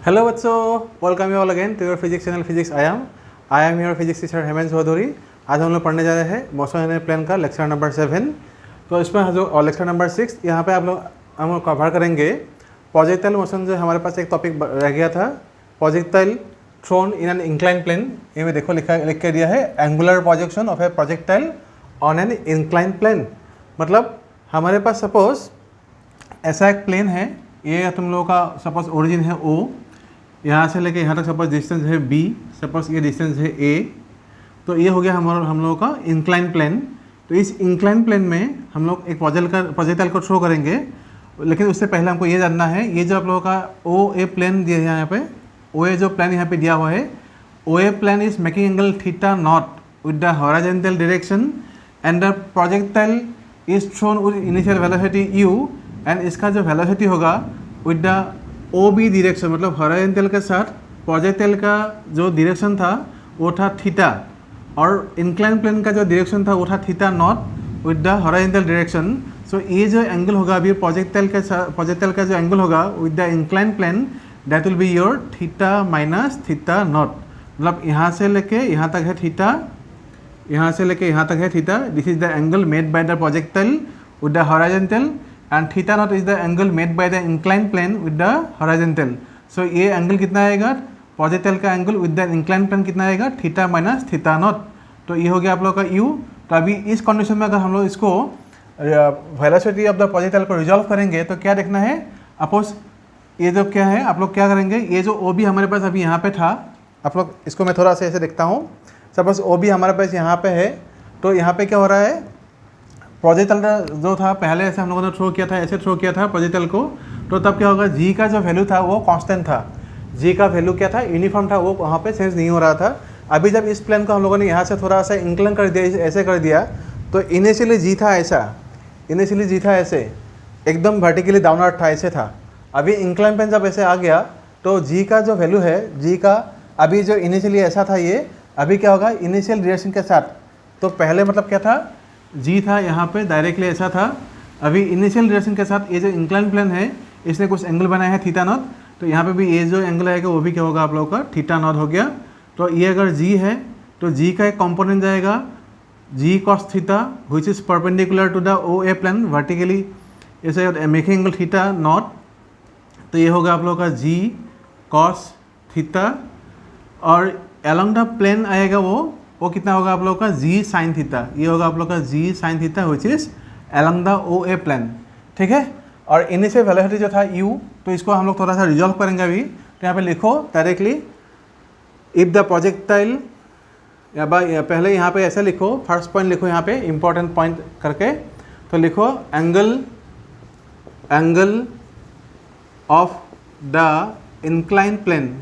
Hello बच्चों, welcome you all again to your physics channel physics I am your physics teacher Hemant Chaudhary. आज हम लोग पढ़ने जा रहे हैं मोशन एनर्जी प्लेन का लेक्चर नंबर 7। तो इसमें जो लेक्चर नंबर 6 यहाँ पे हम लोग कवर करेंगे प्रोजेक्टाइल मोशन। जो हमारे पास एक टॉपिक रह गया था, projectile thrown in an incline plane. ये में देखो लिख के दिया है angular projection of a projectile on an incline plane. मतलब हमारे पास सपोज ऐसा एक प्लेन है, ये तुम लोगों का सपोज ओरिजिन है O, यहाँ से लेके यहाँ तक सपोज डिस्टेंस है B, सपोज ये डिस्टेंस है A। तो ये हो गया हम लोगों का इंक्लाइन प्लेन। तो इस इंक्लाइन प्लेन में हम लोग एक प्रोजेक्टाइल को थ्रो करेंगे, लेकिन उससे पहले हमको ये जानना है ये जो आप लोगों का OA प्लेन दिया है यहाँ पे, OA जो प्लेन यहाँ पे दिया हुआ है, OA plane is making angle theta not with the horizontal direction and the projectile is thrown with initial velocity u, and इसका जो वेलोसिटी होगा विद द OB डायरेक्शन, मतलब हॉरिजॉन्टल के साथ प्रोजेक्टाइल का जो डायरेक्शन था वो था थीटा, और इंक्लाइन प्लेन का जो डायरेक्शन था वो था theta not with the horizontal direction. So ये जो एंगल होगा अभी प्रोजेक्टाइल का जो एंगल होगा with the incline plane, that will be your theta minus theta not. मतलब यहाँ से लेके यहाँ तक है थीटा, यहाँ से लेके यहाँ तक है theta. This is the angle made by the projectile with the horizontal, and theta naught is the angle made by the incline plane with the horizontal. So ये एंगल कितना आएगा, प्रोजेक्टाइल का angle with the incline plane कितना आएगा, theta minus theta not. तो ये हो गया आप लोग का u। तो अभी इस कंडीशन में अगर हम लोग इसको वेलोसिटी ऑफ द प्रोजेक्टाइल को रिजॉल्व करेंगे तो क्या देखना है, अपोज ये जो क्या है आप लोग क्या करेंगे, ये जो OB हमारे पास अभी यहाँ पे था, आप लोग इसको मैं थोड़ा सा ऐसे देखता हूँ। सपोज OB हमारे पास यहाँ पे है, तो यहाँ पे क्या हो रहा है, प्रोजेक्टाइल जो था पहले ऐसे हम लोगों ने थ्रो किया था, ऐसे थ्रो किया था प्रोजेक्टाइल को, तो तब क्या होगा, G का जो वैल्यू था वो कांस्टेंट था। G का वैल्यू क्या था, यूनिफॉर्म था, वो वहाँ पे चेंज नहीं हो रहा था। अभी जब इस प्लेन को हम लोगों ने यहाँ से थोड़ा सा इंक्लाइन कर दिया, ऐसे कर दिया, तो इनिशियली G था ऐसा, इनिशियली G था ऐसे एकदम वर्टिकली डाउनवर्ड था, ऐसे था। अभी इंक्लाइन प्लेन जब ऐसे आ गया तो G का जो वैल्यू है, G का अभी जो इनिशियली ऐसा था, ये अभी क्या होगा इनिशियल डायरेक्शन के साथ। तो पहले मतलब क्या था, G था यहाँ पे डायरेक्टली ऐसा था, अभी इनिशियल डायरेक्शन के साथ ये जो इंक्लाइन प्लेन है इसने कुछ एंगल बनाया है थीटा नॉट, तो यहाँ पे भी ये जो एंगल आएगा वो भी क्या होगा आप लोगों का थीटा नॉट हो गया। तो ये अगर G है तो G का एक कंपोनेंट जाएगा G cos theta which is perpendicular to the OA plane vertically, ऐसे मेकिंग एंगल थीटा नॉट। तो ये होगा आप लोगों का G cos थीटा, और अलॉन्ग द प्लेन आएगा वो कितना होगा आप लोगों का G sin थीटा। ये होगा आप लोग का G sin theta which is along the OA plane, ठीक है। और इनिशियल वेलोसिटी जो था u, तो इसको हम लोग थोड़ा सा रिजॉल्व करेंगे अभी। तो यहाँ पे लिखो डायरेक्टली, इफ द प्रोजेक्टाइल, या पहले यहाँ पे ऐसे लिखो, फर्स्ट पॉइंट लिखो यहाँ पे इंपॉर्टेंट पॉइंट करके, तो लिखो angle of the incline plane,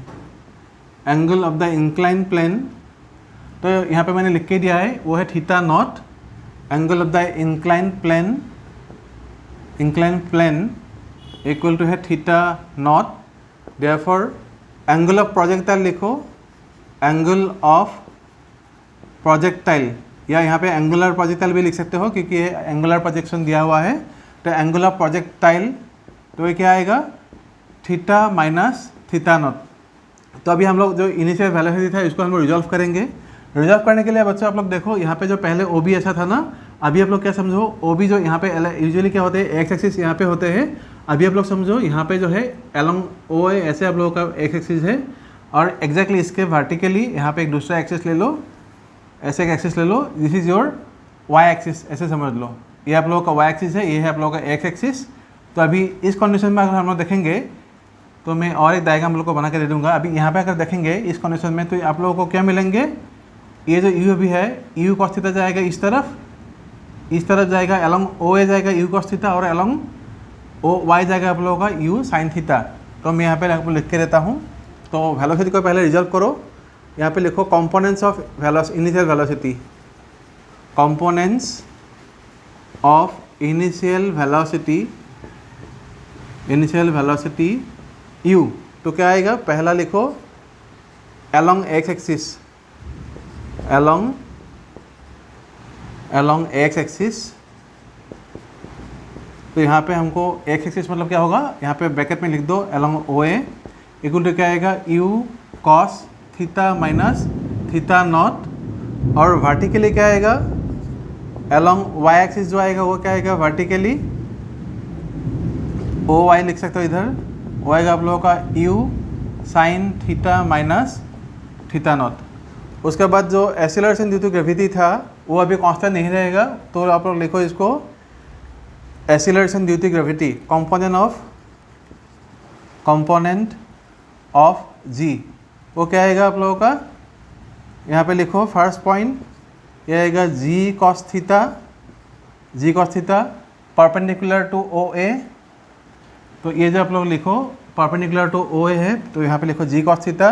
angle of the incline plane. तो यहाँ पे मैंने लिख के दिया है वो है theta naught, angle of the incline plane equal to है theta naught. Therefore angle of projectile लिखो, एंगल ऑफ प्रोजेक्टाइल, या यहाँ पे एंगुलर प्रोजेक्टाइल भी लिख सकते हो क्योंकि ये एंगुलर प्रोजेक्शन दिया हुआ है। तो एंगल ऑफ प्रोजेक्टाइल, तो ये क्या आएगा थीटा माइनस थीटा नॉट। तो अभी हम लोग जो इनिशियल वेलोसिटी था इसको हम लोग रिजॉल्व करेंगे। रिजॉल्व करने के लिए बच्चों आप लोग देखो, यहाँ पे जो पहले OB ऐसा था ना, अभी आप लोग क्या समझो, OB जो यहाँ पे यूजुअली क्या होते हैं, एक्स एक्सिस यहाँ पे होते हैं। अभी आप लोग समझो यहाँ पे जो है अलॉन्ग OA ऐसे आप लोगों का एक्स एक्सिस है, और एग्जैक्टली इसके वर्टिकली यहाँ पे एक दूसरा एक्सिस ले लो, ऐसे एक एक्सिस ले लो, this is your Y axis, ऐसे समझ लो। ये आप लोगों का Y एक्सिस है, ये है आप लोगों का एक्स एक्सिस। तो अभी इस कंडीशन में अगर हम लोग देखेंगे तो मैं और एक डायग्राम लोग को बना के दे दूंगा। अभी यहाँ पे अगर देखेंगे इस कंडीशन में, तो आप लोगों को क्या मिलेंगे, ये जो u अभी है u cos थीटा जाएगा इस तरफ जाएगा, अलॉन्ग OA जाएगा u cos थीटा, और अलॉन्ग OY जाएगा आप लोगों का u sin थीटा। तो मैं यहाँ पे आपको लिख के देता हूँ। तो वेलोसिटी को पहले रिजॉल्व करो, यहाँ पे लिखो components of initial velocity, components of initial velocity u। तो क्या आएगा, पहला लिखो along x axis, along x axis. तो यहाँ पे हमको एक्स एक्सिस मतलब क्या होगा, यहाँ पे ब्रैकेट में लिख दो अलॉन्ग OA, इक्वल टू क्या आएगा u cos theta minus theta not, और वर्टिकली क्या आएगा अलोंग वाई एक्सिस जो आएगा वो क्या आएगा वर्टिकली ओ वाई लिख सकते हो इधर, वो आएगा आप लोगों का u sine theta minus theta not. उसके बाद जो एक्सीलरेशन ड्यू टू ग्रेविटी था वो अभी कांस्टेंट नहीं रहेगा, तो आप लोग लिखो इसको acceleration due to gravity component of g, वो क्या आएगा आप लोगों का, यहाँ पे लिखो फर्स्ट पॉइंट ये आएगा g cos theta perpendicular to O A. तो ये जो आप लोग लिखो परपेंडिकुलर टू ओ ए है, तो यहाँ पे लिखो जी कॉस थीटा,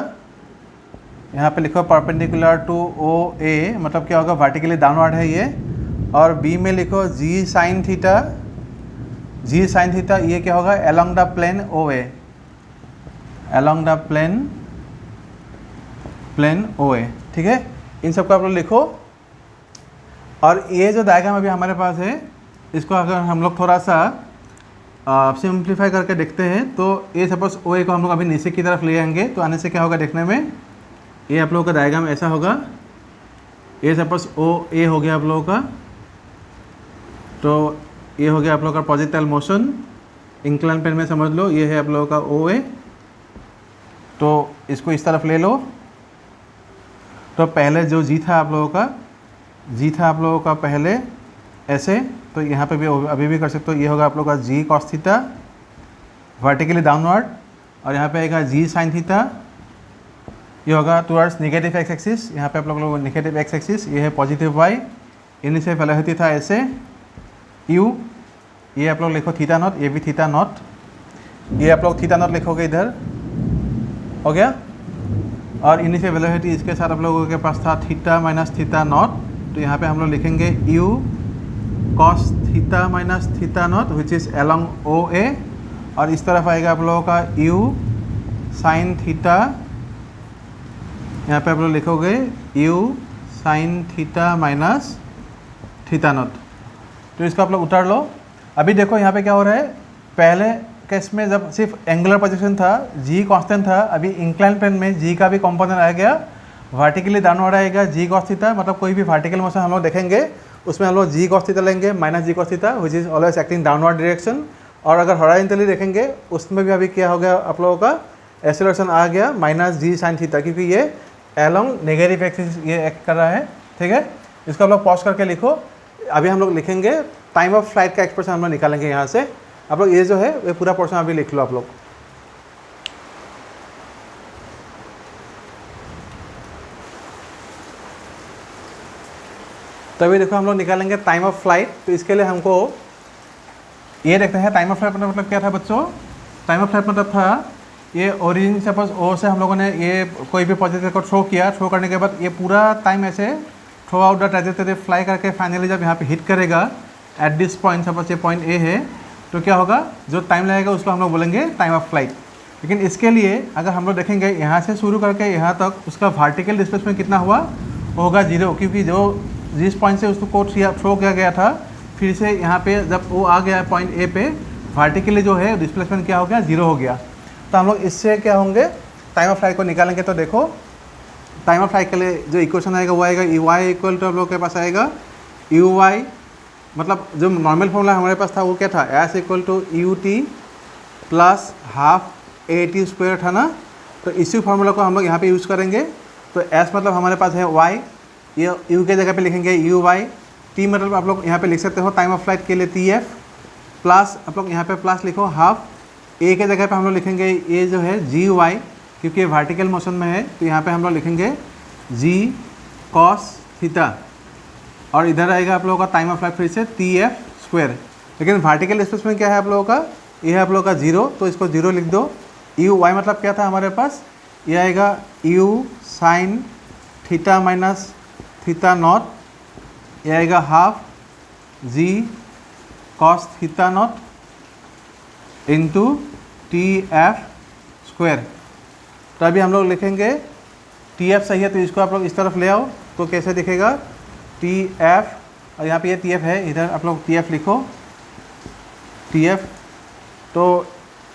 यहाँ पे लिखो परपेंडिकुलर टू ओ ए, मतलब क्या होगा वर्टिकली डाउनवर्ड है ये, और बी में लिखो जी साइन थीटा, ये क्या होगा along the plane O A, along the plane O A. ठीक है, इन सबको आप लोग लिखो। और ये जो डायग्राम अभी हमारे पास है इसको अगर हम लोग थोड़ा सा सिंप्लीफाई करके देखते हैं, तो ये सपोज ओ ए को हम लोग अभी नीचे की तरफ ले आएंगे, तो आने से क्या होगा देखने में, ये आप लोगों का डायग्राम ऐसा होगा। ये सपोज ओ ए हो गया आप लोगों का, तो ये हो गया आप लोगों का प्रोजेक्टाइल मोशन, इंक्लाइन प्लेन में समझ लो ये है आप लोगों का ओ ए। तो इसको इस तरफ ले लो, तो पहले जो जी था आप लोगों का पहले ऐसे, तो यहाँ पे भी अभी भी कर सकते हो, ये होगा आप लोगों का जी कॉस थीटा वर्टिकली डाउनवर्ड, और यहाँ पे आएगा जी साइन थीटा, ये होगा टुवर्ड्स नेगेटिव एक्स एक्सिस, यहाँ पे आप लोग नेगेटिव एक्स एक्सिस, ये है पॉजिटिव वाई, इन्हीं से वेलोसिटी था ऐसे यू, ये आप लोग लिखो थीटा नॉट, ये भी थीटा नॉट, ये आप लोग थीटा नॉट लिखोगे इधर, हो गया। और इन्हीं से वेलोसिटी इसके साथ आप लोगों के पास था थीटा माइनस थीटा नॉट, तो यहाँ पे हम लोग लिखेंगे u cos theta minus theta naught which is along O A, और इस तरफ आएगा आप लोगों का यू साइन थीटा, यहाँ पे आप लोग लिखोगे you sine theta minus theta not. तो इसको आप लोग उतार लो। अभी देखो यहाँ पे क्या हो रहा है, पहले केस में जब सिर्फ एंगुलर पोजीशन था, जी कांस्टेंट था, अभी इंक्लाइन प्लेन में जी का भी कंपोनेंट आ गया, वर्टिकली डाउनवर्ड आएगा जी कॉस थीटा, मतलब कोई भी वर्टिकल मोशन हम लोग देखेंगे उसमें हम लोग जी कॉस थीटा लेंगे minus g cos theta which is always acting downward direction. और अगर हॉरिजॉन्टली देखेंगे उसमें भी अभी क्या हो गया आप लोगों का एक्सेलरेशन आ गया माइनस जी साइन थीटा, क्योंकि ये अलोंग नेगेटिव एक्सिस ये एक्ट कर रहा है। ठीक है, इसको आप लोग पॉज करके लिखो। अभी हम लोग लिखेंगे टाइम ऑफ फ्लाइट का एक्सप्रेशन हम लोग निकालेंगे यहाँ से। आप लोग ये जो है ये पूरा पोर्शन अभी लिख लो आप लोग। तभी देखो हम लोग निकालेंगे टाइम ऑफ फ्लाइट। तो इसके लिए हमको ये देखते हैं टाइम ऑफ फ्लाइट मतलब क्या था बच्चों। टाइम ऑफ फ्लाइट मतलब था ये ओरिजिन सपोज ओ से हम लोगों ने ये कोई भी प्रोजेक्ट को थ्रो किया, थ्रो करने के बाद ये पूरा टाइम ऐसे throw out the trajectory fly करके फाइनली जब यहाँ पे हिट करेगा एट दिस पॉइंट, सपोज ये पॉइंट ए है, तो क्या होगा जो टाइम लगेगा उसको हम लोग बोलेंगे टाइम ऑफ फ्लाइट। लेकिन इसके लिए अगर हम लोग देखेंगे यहाँ से शुरू करके यहाँ तक उसका वर्टिकल डिस्प्लेसमेंट कितना हुआ, वो होगा 0, क्योंकि जो जिस पॉइंट से उसको थ्रो किया गया था फिर से यहाँ पे जब वो आ गया पॉइंट ए पे वर्टिकली जो है डिस्प्लेसमेंट क्या हो गया 0 हो गया। तो हम लोग इससे क्या होंगे टाइम ऑफ फ्लाइट को निकालेंगे। तो देखो टाइम ऑफ फ्लाइट के लिए जो इक्वेशन आएगा वो आएगा यू वाई इक्वल टू हम लोग के पास आएगा यू वाई, मतलब जो नॉर्मल फॉर्मूला हमारे पास था वो क्या था, s equal to u t plus half a t square था ना। तो इसी फार्मूला को हम लोग यहाँ पे यूज़ करेंगे। तो एस मतलब हमारे पास है वाई, ये यू के जगह पे लिखेंगे यू वाई, टी मतलब आप लोग यहाँ पे लिख सकते हो टाइम ऑफ फ्लाइट के लिए टी एफ, प्लस आप लोग यहाँ पे प्लस लिखो हाफ, ए के जगह पे हम लोग लिखेंगे ये जो है जी वाई, क्योंकि ये वर्टिकल मोशन में है तो यहाँ पे हम लोग लिखेंगे जी कॉस थीटा, और इधर आएगा आप लोगों का टाइम ऑफ फ्लाइट फिर से टी एफ स्क्वायर। लेकिन वर्टिकल डिस्प्लेसमेंट क्या है आप लोगों का, ये है आप लोगों का 0, तो इसको 0 लिख दो। यू वाई मतलब क्या था हमारे पास, ये आएगा u sine theta minus theta not, ये आएगा half g cos theta not into t f square. तो अभी हम लोग लिखेंगे टी एफ सही है तो इसको आप लोग इस तरफ ले आओ, तो कैसे दिखेगा टी एफ, और यहाँ पे ये टी एफ है, इधर आप लोग टी एफ लिखो टी एफ। तो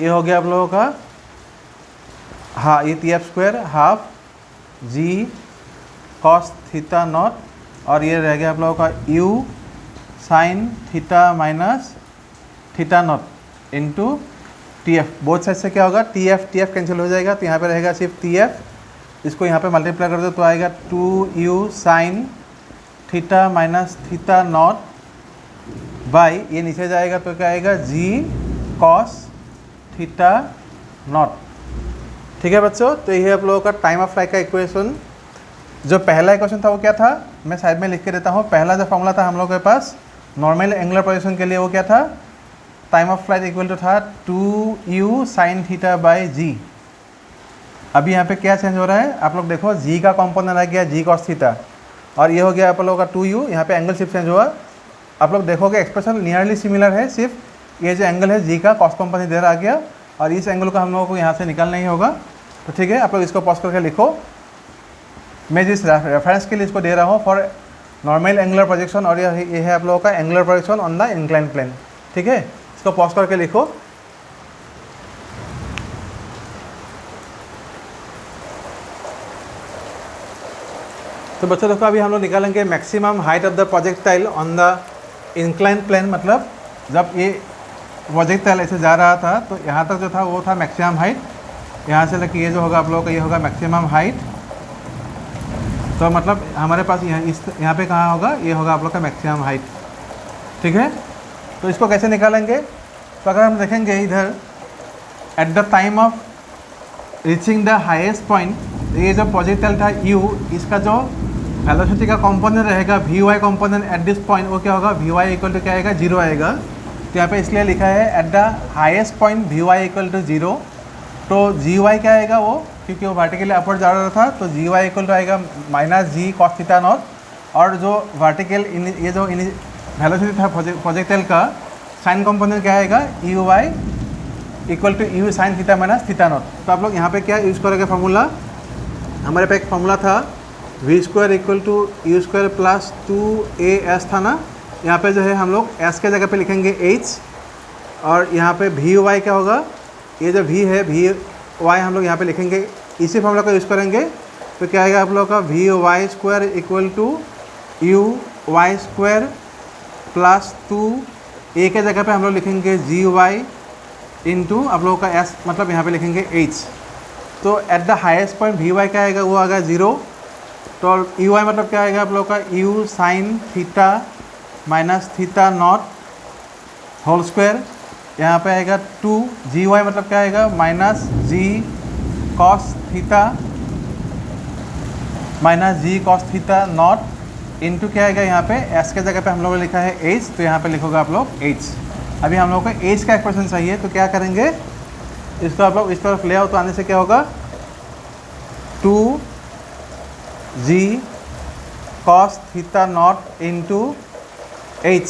ये हो गया आप लोगों का हाँ ये t f square half g cos theta not, और ये रह गया आप लोगों का u sine theta minus theta not into t f. Both side से क्या होगा, टी एफ कैंसिल हो जाएगा, तो यहाँ पे रहेगा सिर्फ टी एफ। इसको यहाँ पे मल्टीप्लाई कर दो तो आएगा 2u sine theta minus theta not by, ये नीचे जाएगा तो क्या आएगा जी कॉस थीटा नॉट। ठीक है बच्चों, तो ये आप लोगों का टाइम ऑफ फ्लाइट का इक्वेशन। जो पहला इक्वेशन था वो क्या था, मैं साइड में लिख के देता हूँ। पहला जो फॉर्मूला था हम लोगों के पास नॉर्मल एंगुलर पोजीशन के लिए, वो क्या था, time of flight equal to था 2u साइन थीटा बाई जी। अभी यहाँ पे क्या चेंज हो रहा है, आप लोग देखो जी का कॉम्पोनेंट आ गया जी कॉस थीटा, और ये हो गया आप लोगों का 2u, यहाँ पे एंगल शिफ्ट चेंज हुआ। आप लोग देखोगे एक्सप्रेशन नियरली सिमिलर है, सिर्फ ये जो एंगल है जी का कॉस कॉम्पोनेंट इधर आ गया, और इस एंगल को हम लोगों को यहाँ से निकालना ही होगा। तो ठीक है, आप लोग इसको पॉज करके लिखो। मैं जिस रेफरेंस के लिए इसको दे रहा हूँ फॉर नॉर्मल एंगुलर प्रोजेक्शन, और ये है आप लोगों का angular projection on the incline plane. ठीक है, इसको पॉज करके लिखो। तो बच्चों देखो, अभी हम लोग निकालेंगे maximum height of the projectile on the incline plane. मतलब जब ये प्रोजेक्टाइल ऐसे जा रहा था तो यहाँ तक जो था वो था मैक्सिमम हाइट, यहाँ से लेकर ये जो होगा आप लोगों का ये होगा मैक्सिमम हाइट। तो मतलब हमारे पास यहाँ पे कहाँ होगा, ये होगा आप लोग का मैक्सिमम हाइट। ठीक है, तो इसको कैसे निकालेंगे, तो अगर हम देखेंगे इधर at the time of reaching the highest point, ये जो प्रोजेक्टाइल था u, इसका जो वेलोसिटी का कंपोनेंट रहेगा vy component eight this point, वो क्या होगा, vy इक्वल टू क्या आएगा, 0 आएगा। तो यहाँ पे इसलिए लिखा है at the highest point vy equal to 0। तो gy क्या आएगा, वो क्योंकि वो वर्टिकली अपवर्ड जा रहा था, तो gy इक्वल टू आएगा minus g cos theta not, और जो वर्टिकल ये जो वेलोसिटी था प्रोजेक्टाइल का साइन कंपोनेंट क्या आएगा, uy equal to u sine theta minus theta not. तो आप लोग यहाँ पे क्या यूज़ करोगे फार्मूला, हमारे पे एक फार्मूला था v square equal to u square plus 2as था ना। यहाँ पे जो है हम लोग s के जगह पे लिखेंगे h, और यहाँ पे वी वाई क्या होगा, ये जो v है वी वाई हम लोग यहाँ पे लिखेंगे, इसी फार्मूला का यूज़ करेंगे। तो क्या आएगा आप लोगों का v y square equal to u y square plus 2a के जगह पे हम लोग लिखेंगे जी वाई इंटू आप लोगों का s, मतलब यहाँ पे लिखेंगे h। तो at the highest point v y क्या आएगा, वो आएगा 0। तो यू वाई मतलब क्या आएगा आप लोगों का u sine theta minus theta not whole square, यहाँ पे आएगा 2। जी वाई मतलब क्या आएगा, minus g cos theta minus g cos theta not into क्या आएगा, यहाँ पे एस के जगह पे हम लोगों ने लिखा है एच, तो यहाँ पे लिखोगे आप लोग एच। अभी हम लोगों को एच का एक्सप्रेशन चाहिए, तो क्या करेंगे, इसको आप लोग इस तरफ ले आओ, तो आने से क्या होगा 2g cos theta not into h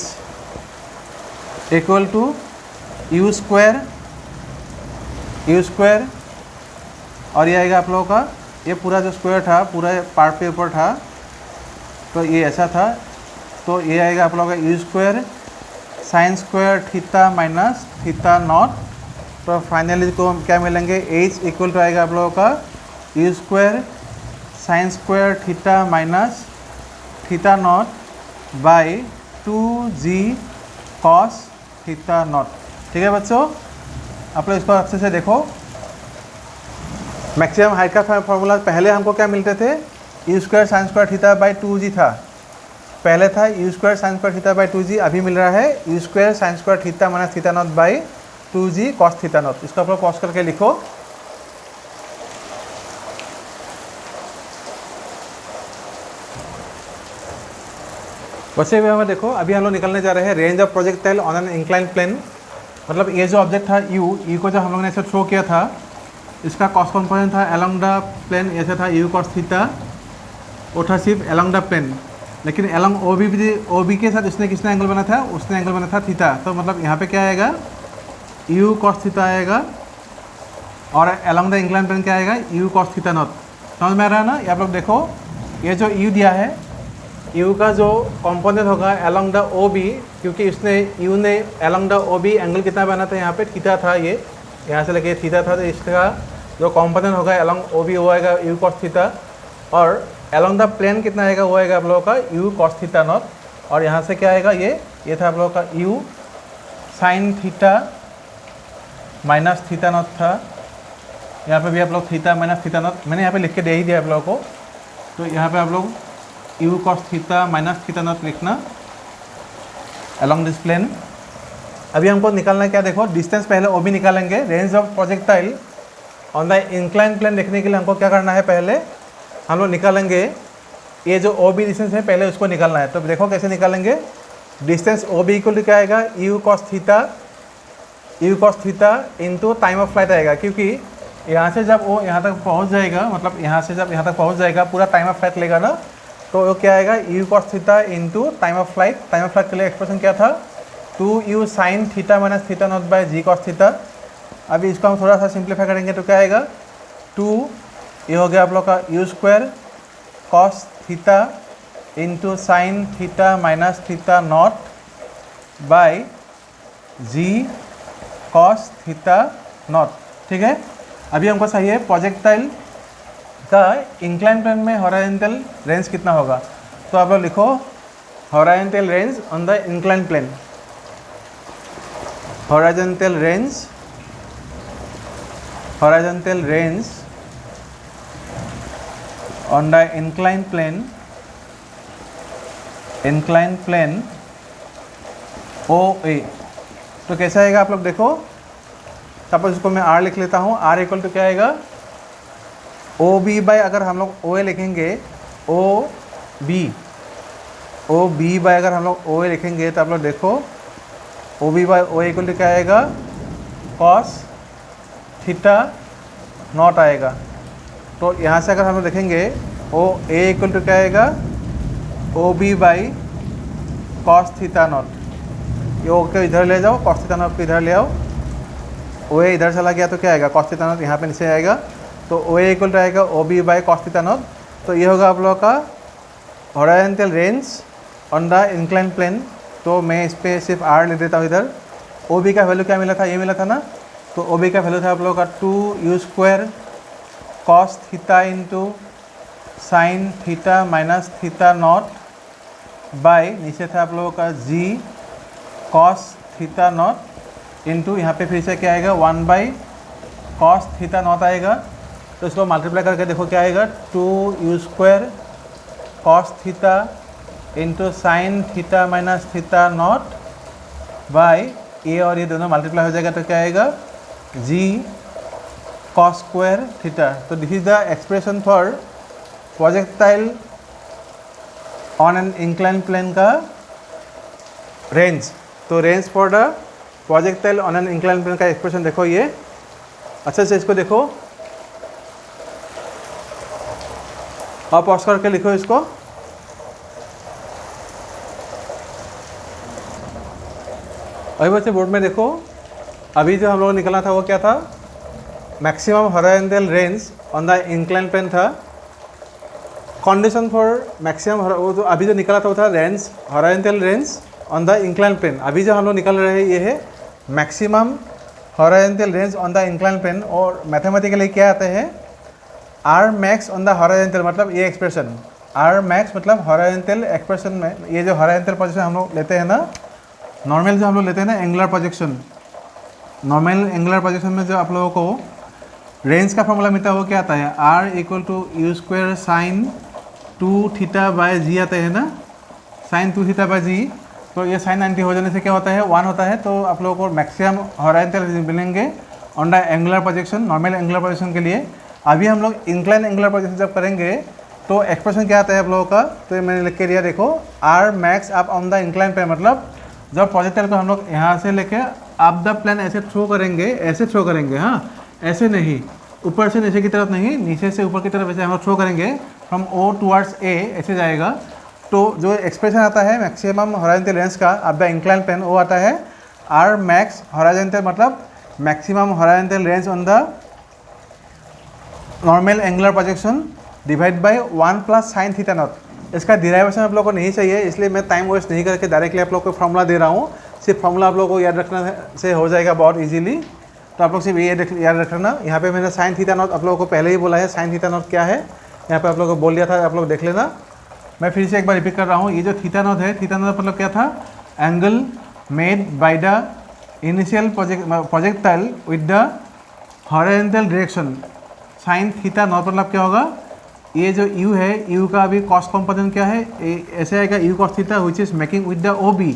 equal to u square और ये आएगा आप लोगों का, ये पूरा जो स्क्वायर था पूरा पार्ट पे ऊपर था, तो ये ऐसा था, तो ये आएगा आप लोगों का u square sine square theta minus theta not. तो फाइनली को क्या मिलेंगे, h इक्वल टू आएगा आप लोगों का u square sine square theta minus theta not by 2g cos theta not. ठीक है बच्चों, आप लोग इसको अच्छे से देखो। मैक्सिमम हाइट का फॉर्मूला पहले हमको क्या मिलते थे, you square sine square theta by 2g था, पहले था you square sine square theta by 2g, अभी मिल रहा है you square sine square theta minus theta not by 2g cos theta not. इसको आप लोग पॉज करके लिखो। वैसे भी हमें देखो, अभी हम लोग निकलने जा रहे हैं range of projectile on an incline plane. मतलब ये जो ऑब्जेक्ट था यू को जब हम लोग ने ऐसे थ्रो किया था, इसका कॉस कंपोनेंट था अलोंग द प्लेन, ऐसे था यू कॉस थीटा, वो था सिर्फ अलोंग द प्लेन, लेकिन अलोंग ओ बी के साथ उसने किसने एंगल बना था, उसने एंगल बना था थीटा। तो मतलब यहाँ पे क्या आएगा, यू कॉस थीटा आएगा, और अलोंग द इंक्लाइन प्लेन क्या आएगा, यू कॉस थीटा नॉट। समझ में आ रहा है ना। ये आप लोग देखो, ये जो यू दिया है, यू का जो कंपोनेंट होगा अलोंग द ओ बी, क्योंकि इसने यू ने along the o b angle कितना बना था, यहाँ पे थीटा था, ये यहाँ से लेके थीटा था, तो इसका जो कॉम्पोनेंट होगा अलॉन्ग ओ बी वो आएगा यू कॉस थीटा, और अलॉन्ग द प्लेन कितना आएगा वो आएगा आप लोगों का यू कॉस थीटा नॉट, और यहाँ से क्या आएगा ये था आप लोगों का u sine theta minus theta not था। यहाँ पे भी आप लोग थीटा माइनस थीटा नॉट मैंने यहाँ पे लिख के दे ही दिया आप लोगों को, तो यहाँ पे आप लोग u cos theta minus theta not लिखना अलॉन्ग दिस प्लेन। अभी हमको निकालना है क्या, देखो डिस्टेंस पहले ओ बी निकालेंगे। Range of projectile on the incline plane देखने के लिए हमको क्या करना है, पहले हम लोग निकालेंगे ये जो ओ बी डिस्टेंस है पहले उसको निकालना है। तो देखो कैसे निकालेंगे, distance O B equal to क्या आएगा u cos theta into time of flight आएगा, क्योंकि यहाँ से जब वो यहाँ तक पहुँच जाएगा, मतलब यहाँ से जब यहाँ तक पहुँच जाएगा पूरा टाइम ऑफ फ्लाइट लेगा ना, तो वो क्या आएगा u cos theta into time of flight. Time of flight के लिए एक्सप्रेशन क्या था 2u sine theta minus theta not by g cos theta. अभी इसको हम थोड़ा सा सिंप्लीफाई करेंगे तो क्या आएगा 2 ये हो गया आप लोग का u square cos theta into sine theta minus theta not by g cos theta not. ठीक है, अभी हमको चाहिए प्रोजेक्टाइल का इंक्लाइन प्लेन में हॉरिजॉन्टल रेंज कितना होगा। तो आप लोग लिखो horizontal range on the incline plane, horizontal range on the inclined plane OA। तो कैसा आएगा आप लोग देखो, सपोज इसको मैं R लिख लेता हूँ, R इक्वल टू क्या आएगा OB बाय, अगर हम लोग OA लिखेंगे OB बाय अगर हम लोग OA लिखेंगे तो आप लोग देखो OB by OA equal to क्या आएगा कॉस थीटा नॉट आएगा। तो यहाँ से अगर हम लोग देखेंगे OA इक्वल टू क्या आएगा OB by cos theta not. ये ओ के इधर ले जाओ, कॉस थीटा नॉट को इधर ले आओ, OA इधर चला गया तो क्या आएगा कॉस थीटा नॉट यहाँ पे नीचे आएगा, तो OA इक्वल टू आएगा OB by cos theta not. तो ये होगा आप लोगों का horizontal range on the incline plane. तो मैं इस पर सिर्फ R ले देता हूँ इधर। OB का वैल्यू क्या मिला था, ये मिला था ना, तो OB का वैल्यू था आप लोगों का 2u square cos theta into sine theta minus theta not by नीचे था आप लोगों का g cos theta not into यहाँ पे फिर से क्या आएगा 1 बाई कॉस थीटा नॉट आएगा। तो इसको मल्टीप्लाई करके देखो क्या आएगा 2u square cos theta into sine theta minus theta not by a और ये दोनों मल्टीप्लाई हो जाएगा तो क्या आएगा जी कॉस स्क्वायर थीटा। तो this is the expression for projectile on an incline plane का रेंज। तो range for the projectile on an incline plane का एक्सप्रेशन देखो, ये अच्छे से इसको देखो और पॉज करके लिखो इसको। अभी बच्चे बोर्ड में देखो, अभी जो हम लोग निकला था वो क्या था, maximum horizontal range on the incline plane था। कंडीशन फॉर मैक्सिमम वो जो अभी जो निकला था वो था range horizontal range on the incline plane. अभी जो हम लोग निकल रहे हैं ये है maximum horizontal range on the incline plane. और मैथमेटिकली क्या आते हैं R max on the horizontal, मतलब ये एक्सप्रेशन आर मैक्स मतलब हॉरिजॉन्टल एक्सप्रेशन में ये जो हॉरिजॉन्टल पोजीशन हम लोग लेते हैं ना, नॉर्मल जो हम लोग लेते हैं ना angular projection, normal angular projection में जो आप लोगों को रेंज का फॉर्मूला मिलता है वो क्या आता है R equal to u square sine 2 theta by g आता है ना, साइन 2 थीटा बाय जी। तो ये साइन 90 हो जाने से क्या होता है 1 होता है। तो आप लोगों को मैक्सिमम हॉरिजॉन्टल मिलेंगे on the angular projection, normal angular projection के लिए। अभी हम लोग इंक्लाइन एंगुलर प्रोजेक्शन जब करेंगे तो एक्सप्रेशन क्या आता है आप लोगों का, तो ये मैंने लिख के दिया देखो R मैक्स आप ऑन द इंक्लाइन पे, मतलब जब प्रोजेक्टाइल को हम लोग यहाँ से लेके आप द प्लेन ऐसे थ्रो करेंगे, ऐसे थ्रो करेंगे, हाँ ऐसे नहीं, ऊपर से नीचे की तरफ नहीं, नीचे से ऊपर की तरफ ऐसे हम लोग थ्रो करेंगे फ्रॉम O टुवर्ड्स A, ऐसे जाएगा। तो जो एक्सप्रेशन आता है मैक्सिमम हॉरिजॉन्टल रेंज का आप द इंक्लाइन प्लेन वो आता है R मैक्स हॉरिजॉन्टल, मतलब maximum horizontal range on the normal angular projection divide by 1 plus sine theta naught. इसका डिराइवेशन आप लोग को नहीं चाहिए, इसलिए मैं टाइम वेस्ट नहीं करके डायरेक्टली आप लोग को फॉर्मूला दे रहा हूँ। सिर्फ फॉर्मूला आप लोगों को याद रखना से हो जाएगा बहुत इजीली। तो तो आप लोग सिर्फ ये याद रखना। यहाँ पे मैंने साइन थीटा नॉट आप लोगों को पहले ही बोला है, साइन थीटा नॉट क्या है यहाँ पे आप लोगों को बोल दिया था, आप लोग देख लेना। मैं फिर से एक बार रिपीट कर रहा हूँ, ये जो थीटा नॉट है, थीटा नॉट मतलब क्या था, angle made by the initial projectile with the horizontal direction. Sine theta not मतलब क्या होगा, ये जो u है, u का अभी कॉस कंपोनेंट क्या है, ऐसे आएगा u cos theta which is making with the OB,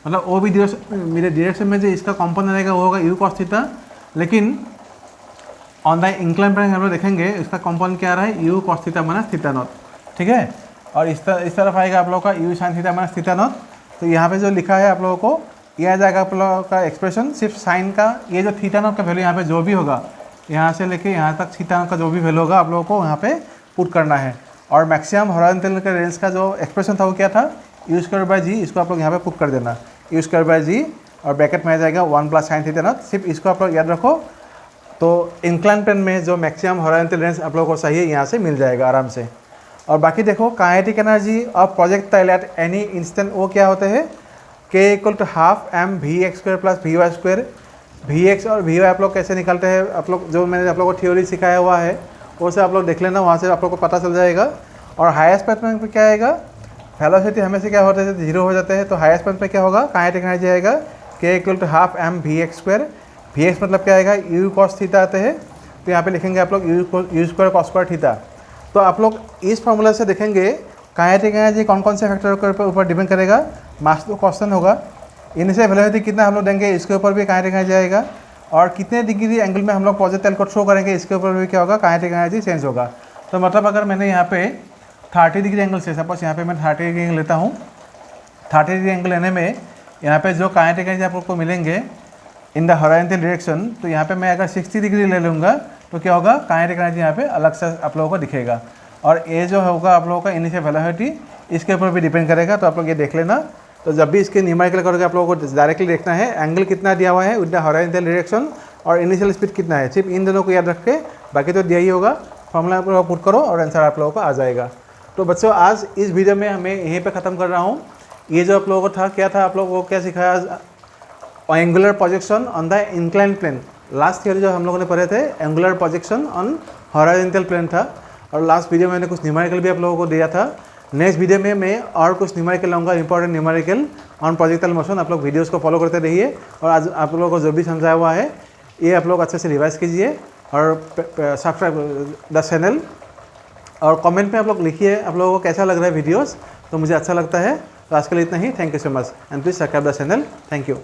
मतलब OB डायरेक्शन, मेरे डायरेक्शन में जो इसका कंपोनेंट आएगा वो होगा u कॉस थीटा। लेकिन ऑन द इंक्लाइन प्लेन हम लोग देखेंगे इसका कंपोनेंट क्या आ रहा है, u cos theta minus theta not, ठीक है। और इस तरफ आएगा आप लोगों का u sign theta minus theta not. तो यहाँ पे जो लिखा है आप लोगों को, ये आ जाएगा आप लोगों का एक्सप्रेशन, सिर्फ साइन का ये जो थीटा नॉट का वैल्यू यहाँ पे जो भी होगा, यहाँ से लेके यहाँ तक थीटा नॉट का जो भी वैल्यू होगा आप लोगों को यहाँ पे पुट करना है। और मैक्सिमम हॉरिजॉन्टल के रेंज का जो एक्सप्रेशन था वो क्या था, u स्क्वायर बाय जी, इसको आप लोग यहाँ पे पुट कर देना, u स्क्वायर बाय जी, और ब्रैकेट में आ जाएगा 1 प्लस साइन थीटा नॉट। सिर्फ इसको आप लोग याद रखो। तो इंक्लाइन प्लेन में जो मैक्सिमम हॉरिजॉन्टल रेंज आप लोगों को चाहिए यहाँ से मिल जाएगा आराम से। और बाकी देखो kinetic energy of projectile at any instant वो क्या होते हैं, k = ½ mvx² + vy²। vx और vy आप लोग कैसे निकालते हैं, आप लोग जो मैंने आप लोगों को थ्योरी सिखाया हुआ है वो से आप लोग देख लेना, वहाँ से आप लोग को पता चल जाएगा। और हाईएस्ट पॉइंट पे क्या आएगा, वेलोसिटी हमेशा क्या होता है, 0 हो जाते हैं। तो हाईएस्ट पॉइंट पे क्या होगा, काइनेटिक एनर्जी आएगा k = ½ mvx²। vx मतलब क्या आएगा, u cos थीटा आते हैं, तो यहाँ पे लिखेंगे आप लोग u² cos² थीटा। तो आप लोग इस फॉर्मूला से देखेंगे काइनेटिक एनर्जी कौन कौन से फैक्टर के ऊपर डिपेंड करेगा। मास तो कांस्टेंट होगा, इनिशियल वेलोसिटी कितना हम लोग देंगे इसके ऊपर भी काइनेटिक एनर्जी आएगा, और कितने डिग्री एंगल में हम लोग प्रोजेक्टाइल को थ्रो करेंगे इसके ऊपर भी क्या होगा, काइनेटिक एनर्जी चेंज होगा। तो मतलब अगर मैंने यहाँ पे 30 डिग्री एंगल से, सपोज यहाँ पे मैं 30 डिग्री एंगल लेता हूँ, 30 डिग्री एंगल लेने में यहाँ पे जो काइनेटिक एनर्जी आप लोग को मिलेंगे इन द हॉरिजॉन्टल डायरेक्शन, तो यहाँ पे मैं अगर 60 डिग्री ले लूँगा तो क्या होगा, काइनेटिक एनर्जी यहाँ पे अलग से आप लोगों को दिखेगा। और ये जो होगा आप लोगों का इनिशियल वेलोसिटी इसके ऊपर भी डिपेंड करेगा। तो आप लोग ये देख लेना। तो जब भी इसके न्यूमेरिकल करोगे आप लोगों को डायरेक्टली देखना है एंगल कितना दिया हुआ है विद द हॉरिजॉन्टल डायरेक्शन और इनिशियल स्पीड कितना है, सिर्फ इन दोनों को याद रख के, बाकी तो दिया ही होगा। फॉर्मूला आप लोग पुट करो और आंसर आप लोगों को आ जाएगा। तो बच्चों आज इस वीडियो में हमें यहीं पे ख़त्म कर रहा हूँ। ये जो आप लोगों को था क्या था, आप लोगों को क्या सिखाया, angular projection on the incline plane. Last theory जो हम लोगों ने पढ़े थे angular projection on horizontal plane था, और लास्ट वीडियो में मैंने कुछ न्यूमेरिकल भी आप लोगों को दिया था। नेक्स्ट वीडियो में मैं और कुछ न्यूमेरिकल लाऊंगा, important numerical on projectile motion. आप लोग वीडियोस को फॉलो करते रहिए, और आज आप लोगों को जो भी समझाया हुआ है ये आप लोग अच्छे से रिवाइज कीजिए और सब्सक्राइब द चैनल, और कमेंट में आप लोग लिखिए आप लोगों को कैसा लग रहा है वीडियोस, तो मुझे अच्छा लगता है। तो आज के लिए इतना ही, thank you so much and please subscribe the channel, thank you.